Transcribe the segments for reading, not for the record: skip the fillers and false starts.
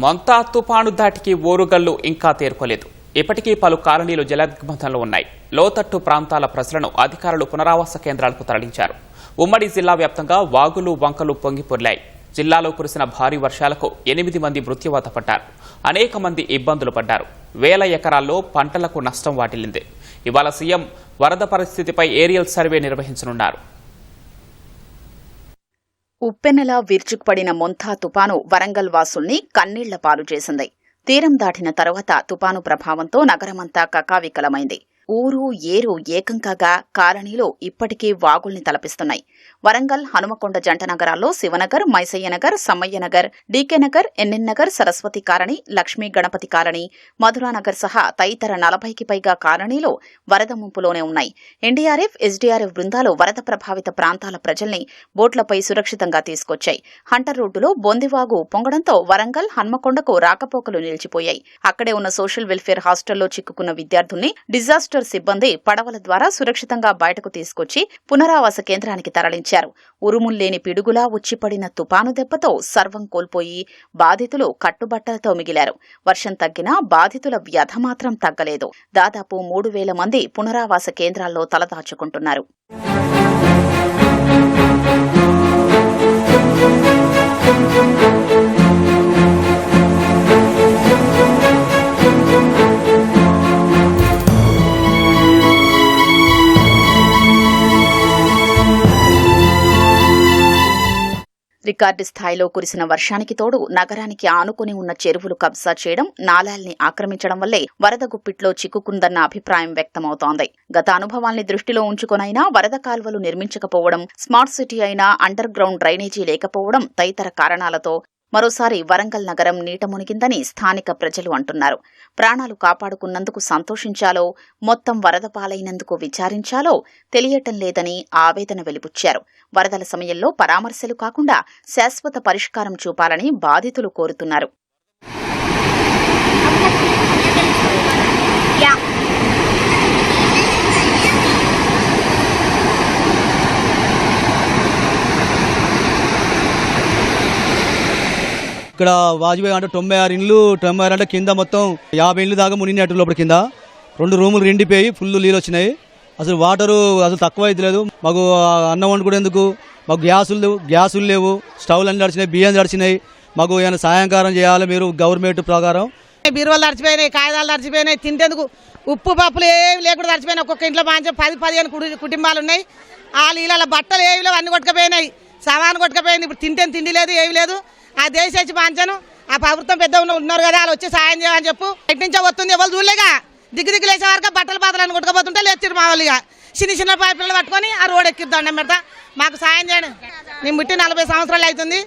మొంతా తుపాను ధాటికి ఓరుగల్లు ఇంకా తేరుకోలేదు. ఇప్పటికీ పలు కాలనీలు జలదిగ్బంధంలో ఉన్నాయి. లోతట్టు ప్రాంతాల ప్రజలను అధికారులు పునరావాస కేంద్రాలకు తరలించారు. ఉమ్మడి జిల్లా వ్యాప్తంగా వాగులు వంకలు పొంగిపొర్లాయి. జిల్లాలో కురిసిన భారీ వర్షాలకు 8 మంది మృత్యువాత పడ్డారు. అనేక మంది ఇబ్బందులు పడ్డారు. వేల ఎకరాల్లో పంటలకు నష్టం వాటిల్లింది. ఇవాళ సీఎం వరద పరిస్థితిపై ఏరియల్ సర్వే నిర్వహించనున్నారు. ఉప్పెనలా విరుచుకుపడిన మొంతా తుపాను వరంగల్ వాసుల్ని కన్నీళ్ల పాలు చేసింది. తీరం దాటిన తరువాత తుపాను ప్రభావంతో నగరమంతా కకావికలమైంది. ఊరు ఏరు ఏకం కాగా కాలనీలో ఇప్పటికీ వాగుల్ని తలపిస్తున్నాయి. వరంగల్ హనుమకొండ జంట నగరాల్లో శివనగర్, మైసయ్యనగర్, సమ్మయ్యనగర్, డీకేనగర్, ఎన్ఎన్-నగర్, సరస్వతి కాలనీ, లక్ష్మీ గణపతి కాలనీ, మధురానగర్ సహా తదితర 40కి పైగా కాలనీలు వరద ముంపులోనే ఉన్నాయి. ఎన్డీఆర్ఎఫ్, ఎస్డీఆర్ఎఫ్ బృందాలు వరద ప్రభావిత ప్రాంతాల ప్రజల్ని బోట్లపై సురక్షితంగా తీసుకొచ్చాయి. హంటర్ రోడ్డులో బొందివాగు పొంగడంతో వరంగల్, హన్మకొండకు రాకపోకలు నిలిచిపోయాయి. అక్కడే ఉన్న సోషల్ వెల్ఫేర్ హాస్టల్లో చిక్కుకున్న విద్యార్థుల్ని డిజాస్టర్ సిబ్బంది పడవల ద్వారా సురక్షితంగా బయటకు తీసుకొచ్చి పునరావాస కేంద్రానికి తరలించారు. ఉరుముల్లేని పిడుగులా ఉచ్చిపడిన తుపాను దెబ్బతో సర్వం కోల్పోయి బాధితులు కట్టుబట్టలతో మిగిలారు. వర్షం తగ్గినా బాధితుల వ్యధ మాత్రం తగ్గలేదు. దాదాపు 3000 మంది పునరావాస కేంద్రాల్లో తలదాచుకుంటున్నారు. రికార్డు స్థాయిలో కురిసిన వర్షానికి తోడు నగరానికి ఆనుకుని ఉన్న చెరువులు కబ్జా చేయడం, నాలాల్ని ఆక్రమించడం వల్లే వరద గుప్పిట్లో చిక్కుకుందన్న అభిప్రాయం వ్యక్తమవుతోంది. గత అనుభవాల్ని దృష్టిలో ఉంచుకొనైనా వరద కాల్వలు నిర్మించకపోవడం, స్మార్ట్ సిటీ అయినా అండర్ గ్రౌండ్ డ్రైనేజీ లేకపోవడం తదితర కారణాలతో మరోసారి వరంగల్ నగరం నీట మునిగిందని స్థానిక ప్రజలు అంటున్నారు. ప్రాణాలు కాపాడుకున్నందుకు సంతోషించాలో, మొత్తం వరద పాలైనందుకు విచారించాలో తెలియటం లేదని ఆవేదన వెలిబుచ్చారు. వరదల సమయంలో పరామర్శలు కాకుండా శాశ్వత పరిష్కారం చూపాలని బాధితులు కోరుతున్నారు. ఇక్కడ వాజ్పేయి అంటే 96 ఇండ్లు, 96 అంటే కింద మొత్తం 50 ఇండ్లు దాకా మునిగినట్టు లోపల కింద 2 రూములు రెండిపోయి ఫుల్ నీళ్ళు వచ్చినాయి. అసలు వాటరు అసలు తక్కువ అయితే లేదు. మాకు అన్నం వండుకునేందుకు మాకు గ్యాసులు లేవు. స్టవ్లు అన్ని తడిచినాయి, బియ్యం తడిచినాయి. మాకు ఏమైనా సాయంకారం చేయాలి మీరు గవర్నమెంట్ ప్రకారం. బీరువాలు తడిచిపోయినాయి, కాగితాలు తడిచిపోయినాయి, తింటేందుకు ఉప్పు పప్పులు ఏమి లేకుండా తడిచిపోయినాయి. ఒక్కొక్క ఇంట్లో మంచి 10-15 కుటుంబాలు ఉన్నాయి. ఆ నీళ్ళ బట్టలు ఏమి లేవు, అన్ని కొట్టుకుపోయినాయి, సామాను కొట్టుకుపోయింది. ఇప్పుడు తిండి లేదు, ఏమి లేదు. ఆ దేశ పంచను ఆ ప్రభుత్వం పెద్ద ఉన్నారు కదా, వాళ్ళు వచ్చి సాయం చేయాలని చెప్పు. ఎటు నుంచో వస్తుంది, ఎవరు చూడలేగా. దిగ్గు లేచే వరకు బట్టలు పాతలను కొట్టుకుపోతుంటే లేచారు మా వాళ్ళుగా. చిన్న పైపులను పట్టుకొని ఆ రోడ్ ఎక్కిద్దాం పెడతా. మాకు సాయం చేయండి. మేము పుట్టి 40 సంవత్సరాలు అవుతుంది.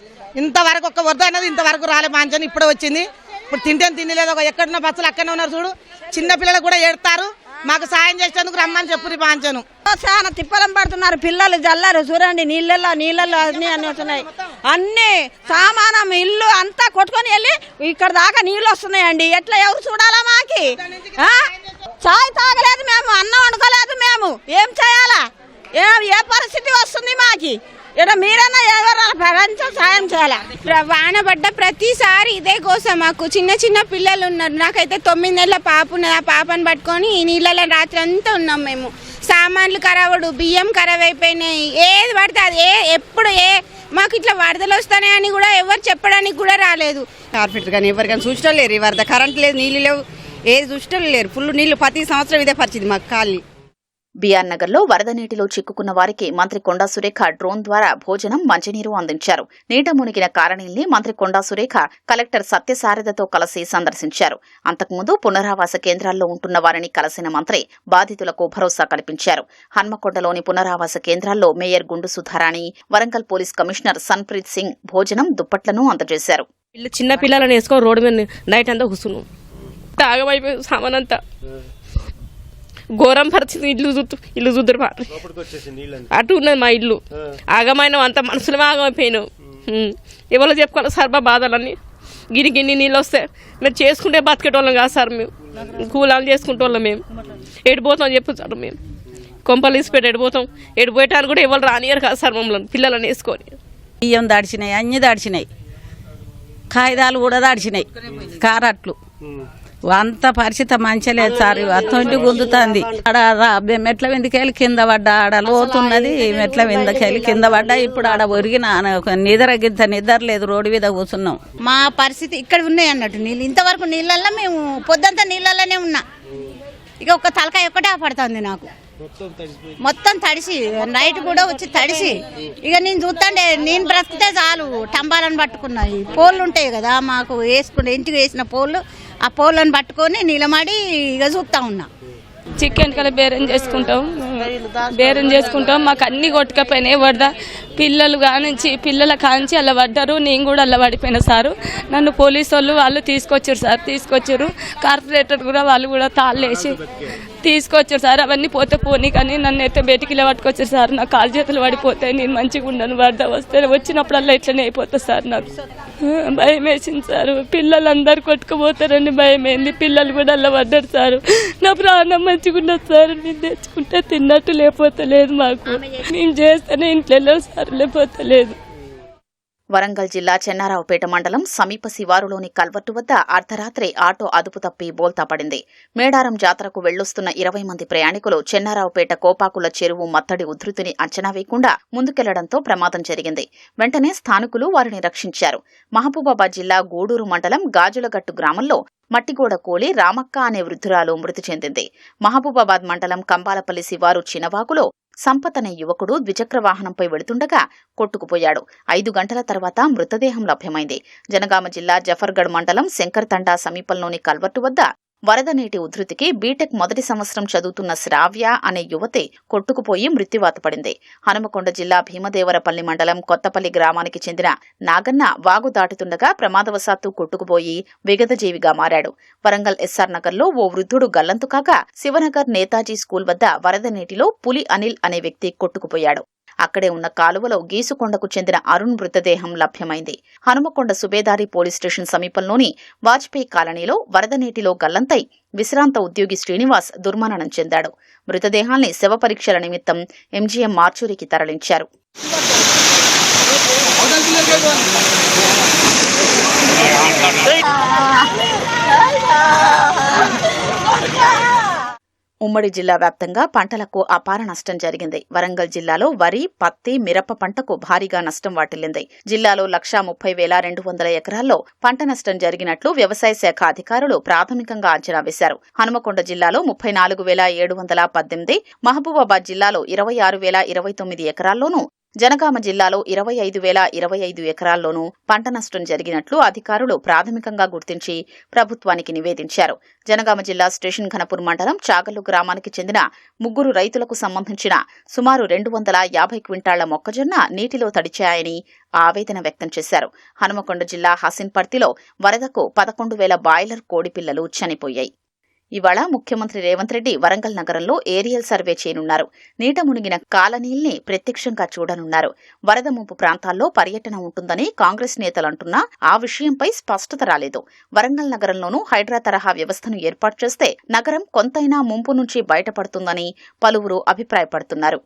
ఇంతవరకు ఒక్క వరద అనేది ఇంతవరకు రాలే. పంచను ఇప్పుడే వచ్చింది. ఇప్పుడు తిండి లేదు. ఒక ఎక్కడున్న బస్సులు అక్కడనే ఉన్నారు చూడు. చిన్న పిల్లలు కూడా ఏడతారు. మాకు సాయం చేసేందుకు రమ్మని చెప్పు. పంచను చాలా తిప్పలం పడుతున్నారు పిల్లలు. జల్లారు చూడండి, నీళ్ళల్లో అన్ని వస్తున్నాయి. అన్ని సామానం ఇల్లు అంతా కొట్టుకొని వెళ్ళి ఇక్కడ దాకా నీళ్ళు వస్తున్నాయండి. ఎట్లా ఎవరు చూడాలా? మాకి చాయ్ తాగలేదు మేము, అన్నం వండుకోలేదు మేము. ఏం చేయాలా? ఏ పరిస్థితి వస్తుంది మాకి? ఇక్కడ మీరన్నా ఎవరైనా సాయం చేయాలా? వాన పడ్డ ప్రతిసారి ఇదే కోసం. మాకు చిన్న పిల్లలు ఉన్నారు. నాకైతే 9 నెలల పాప ఉన్నది. ఆ పాపను పట్టుకొని ఈ నీళ్ళలో రాత్రి అంతా ఉన్నాం మేము. సామాన్లు ఖరాబడు, బియ్యం ఖరాబ్ అయిపోయినాయి. ఏది పడితే అది ఎప్పుడు మాకు ఇట్లా వరదలు వస్తాయని కూడా ఎవరు చెప్పడానికి కూడా రాలేదు. కార్పెంటర్ కానీ ఎవరికైనా చూసడం లేరు. ఈ వరద కరెంట్ లేదు, నీళ్ళు లేవు, ఏది చూసడం లేరు. ఫుల్ నీళ్లు ప్రతి సంవత్సరం ఇదే పరిస్థితి మాకు. ఖాళీ బీఆర్ నగర్లో వరద నీటిలో చిక్కుకున్న వారికి మంత్రి కొండా సురేఖ డ్రోన్ ద్వారా భోజనం, మంచినీరు అందించారు. నీట మునిగిన కాలనీల్ని మంత్రి కొండా సురేఖ కలెక్టర్ సత్యసారథతో కలిసి సందర్శించారు. అంతకుముందు పునరావాస కేంద్రాల్లో ఉంటున్న వారిని కలిసిన మంత్రి బాధితులకు భరోసా కల్పించారు. హన్మకొండలోని పునరావాస కేంద్రాల్లో మేయర్ గుండు సుధారాణి, వరంగల్ పోలీస్ కమిషనర్ సన్ప్రీత్ సింగ్ భోజనం, దుప్పట్లను అందజేశారు. చిన్న పిల్లలను వేసుకొని రోడ్డు మీద నైట్ అంతా కూర్చున్నాం. ఆగమైపోయింది సామానంతా. ఘోరం పరిస్థితి. ఇల్లు చూద్దరు అటు ఉన్నది మా ఇల్లు. ఆగమైన అంత మనసులో ఆగమైపోయినాం. ఎవరో చెప్పుకోవాలి సార్ మా బాధలన్నీ. గిన్ని నీళ్ళు వస్తే మేము చేసుకుంటే బతికేటోళ్ళం కాదు సార్. మేము కూలాలు చేసుకుంటోళ్ళం. మేము ఎడిపోతాం చెప్పు సార్. మేము కొంపలు ఇసిపెట్టి ఎడిపోతాం. ఎడిపోయటానికి కూడా ఎవరు రానియరు కాదు సార్ మమ్మల్ని పిల్లలని వేసుకొని. బియ్యం దాడిచినాయి, అన్ని దాడిచినాయి. కాగితాలు కూడా తడిచినాయి కారట్లు అంత పరిస్థితి మంచిగా లేదు సార్. అతొంటి గుందుతుంది ఆడ మెట్ల విందుకెళ్ళి కింద పడ్డా, ఆడ లోతున్నది మెట్ల విందుకెళ్ళి కింద పడ్డా. ఇప్పుడు ఆడ ఒరిగిన నిద్ర లేదు, రోడ్డు మీద కూర్చున్నాం. మా పరిస్థితి ఇక్కడ ఉన్నాయి అన్నట్టు నీళ్ళు. ఇంతవరకు నీళ్ళల్లో మేము పొద్దంతా నీళ్ళల్లోనే ఉన్నా. ఇక ఒక్క తలకాయ ఒక్కటే పడుతుంది నాకు, మొత్తం తడిసి నైట్ కూడా వచ్చి తడిసి. ఇక నేను చూస్తాండే నేను బ్రతికితే చాలు. టంబాలను పట్టుకున్నాయి, పోళ్ళు ఉంటాయి కదా మాకు వేసుకుని ఇంటికి వేసిన పోళ్ళు, ఆ పోళ్ళను పట్టుకొని నిలబడి ఇక చూస్తా ఉన్నా. చికెన్ కల బేరం చేసుకుంటాం మాకు అన్ని కొట్టుకపోయినాయి. వరద పిల్లల కాంచి అలా పడ్డారు, నేను కూడా అలా పడిపోయినా సారు. నన్ను పోలీసు వాళ్ళు తీసుకొచ్చారు సార్, కార్పొరేటర్ కూడా వాళ్ళు కూడా తాళ్ళేసి తీసుకొచ్చారు సార్. అవన్నీ పోతే పోనీ కానీ నన్ను అయితే బయటికి ఇలా పట్టుకొచ్చారు సార్. నా కాలు చేతులు పడిపోతాయి, నేను మంచిగా ఉండను. వరద వస్తే వచ్చినప్పుడల్లా ఇట్లనే అయిపోతుంది సార్. నాకు భయం వేసింది సార్. పిల్లలందరూ కొట్టుకుపోతారని భయం అయింది. పిల్లలు కూడా అలా పడ్డారు సార్. నా ప్రాణం మంచిగా ఉండదు సార్. నేను తెచ్చుకుంటే తిన్నట్టు లేకపోతే లేదు, మాకు మేము చేస్తేనే ఇంట్లో సార్ లేకపోతే లేదు. వరంగల్ జిల్లా చెన్నారావుపేట మండలం సమీప శివారులోని కల్వర్టు వద్ద అర్ధరాత్రి ఆటో అదుపు తప్పి బోల్తా పడింది. మేడారం జాతరకు వెళ్లొస్తున్న 20 మంది ప్రయాణికులు చెన్నారావుపేట కోపాకుల చెరువు మత్తడి ఉధృతిని అంచనా వేయకుండా ముందుకెళ్లడంతో ప్రమాదం జరిగింది. వెంటనే స్థానికులు వారిని రక్షించారు. మహబూబాబాద్ జిల్లా గూడూరు మండలం గాజులగట్టు గ్రామంలో మట్టిగోడ కోలి రామక్క అనే వృద్ధురాలు మృతి చెందింది. మహబూబాబాద్ మండలం కంబాలపల్లి శివారు చినవాకులో సంపత్ అనే యువకుడు ద్విచక్ర వాహనంపై వెళుతుండగా కొట్టుకుపోయాడు. 5 గంటల తర్వాత మృతదేహం లభ్యమైంది. జనగామ జిల్లా జఫర్గఢ్ మండలం శంకర్తండా సమీపంలోని కల్వర్టు వద్ద వరద నీటి ఉధృతికి బీటెక్ మొదటి సంవత్సరం చదువుతున్న శ్రావ్య అనే యువతి కొట్టుకుపోయి మృత్యువాత పడింది. హనుమకొండ జిల్లా భీమదేవరపల్లి మండలం కొత్తపల్లి గ్రామానికి చెందిన నాగన్న వాగు దాటుతుండగా ప్రమాదవశాత్తు కొట్టుకుపోయి విగతజీవిగా మారాడు. వరంగల్ ఎస్ఆర్ నగర్లో ఓ వృద్ధుడు గల్లంతు కాగా శివనగర్ నేతాజీ స్కూల్ వద్ద వరద నీటిలో పులి అనిల్ అనే వ్యక్తి కొట్టుకుపోయాడు. అక్కడే ఉన్న కాలువలో గీసుకొండకు చెందిన అరుణ్ మృతదేహం లభ్యమైంది. హనుమకొండ సుబేదారి పోలీస్ స్టేషన్ సమీపంలోని వాజ్పేయి కాలనీలో వరద నీటిలో గల్లంతై విశ్రాంత ఉద్యోగి శ్రీనివాస్ దుర్మరణం చెందాడు. మృతదేహాల్ని శవ పరీక్షల నిమిత్తం ఎంజీఎం మార్చూరికి తరలించారు. ఉమ్మడి జిల్లా వ్యాప్తంగా పంటలకు అపార నష్టం జరిగింది. వరంగల్ జిల్లాలో వరి, పత్తి, మిరప పంటకు భారీగా నష్టం వాటిల్లింది. జిల్లాలో 1,30,200 ఎకరాల్లో పంట నష్టం జరిగినట్లు వ్యవసాయ శాఖ అధికారులు ప్రాథమికంగా అంచనా వేశారు. హనుమకొండ జిల్లాలో 34,718, మహబూబాబాద్ జిల్లాలో 26,029 ఎకరాల్లోనూ, జనగామ జిల్లాలో 25,025 ఎకరాల్లోనూ పంట నష్టం జరిగినట్లు అధికారులు ప్రాథమికంగా గుర్తించి ప్రభుత్వానికి నివేదించారు. జనగామ జిల్లా స్టేషన్ ఘనపూర్ మండలం చాగల్లు గ్రామానికి చెందిన 3 రైతులకు సంబంధించిన సుమారు 250 క్వింటాళ్ల మొక్కజొన్న నీటిలో తడిచాయని ఆవేదన వ్యక్తం చేశారు. హనుమకొండ జిల్లా హసిన్పర్తిలో వరదకు 11,000 బాయిలర్ కోడిపిల్లలు చనిపోయాయి. ఇవాళ ముఖ్యమంత్రి రేవంత్ రెడ్డి వరంగల్ నగరంలో ఏరియల్ సర్వే చేయనున్నారు. నీట మునిగిన కాలనీల్ని ప్రత్యక్షంగా చూడనున్నారు. వరద ముంపు ప్రాంతాల్లో పర్యటన ఉంటుందని కాంగ్రెస్ నేతలంటున్నా ఆ విషయంపై స్పష్టత రాలేదు. వరంగల్ నగరంలోనూ హైడ్రా తరహా వ్యవస్థను ఏర్పాటు చేస్తే నగరం కొంతైనా ముంపు నుంచి బయటపడుతుందని పలువురు అభిప్రాయపడుతున్నారు.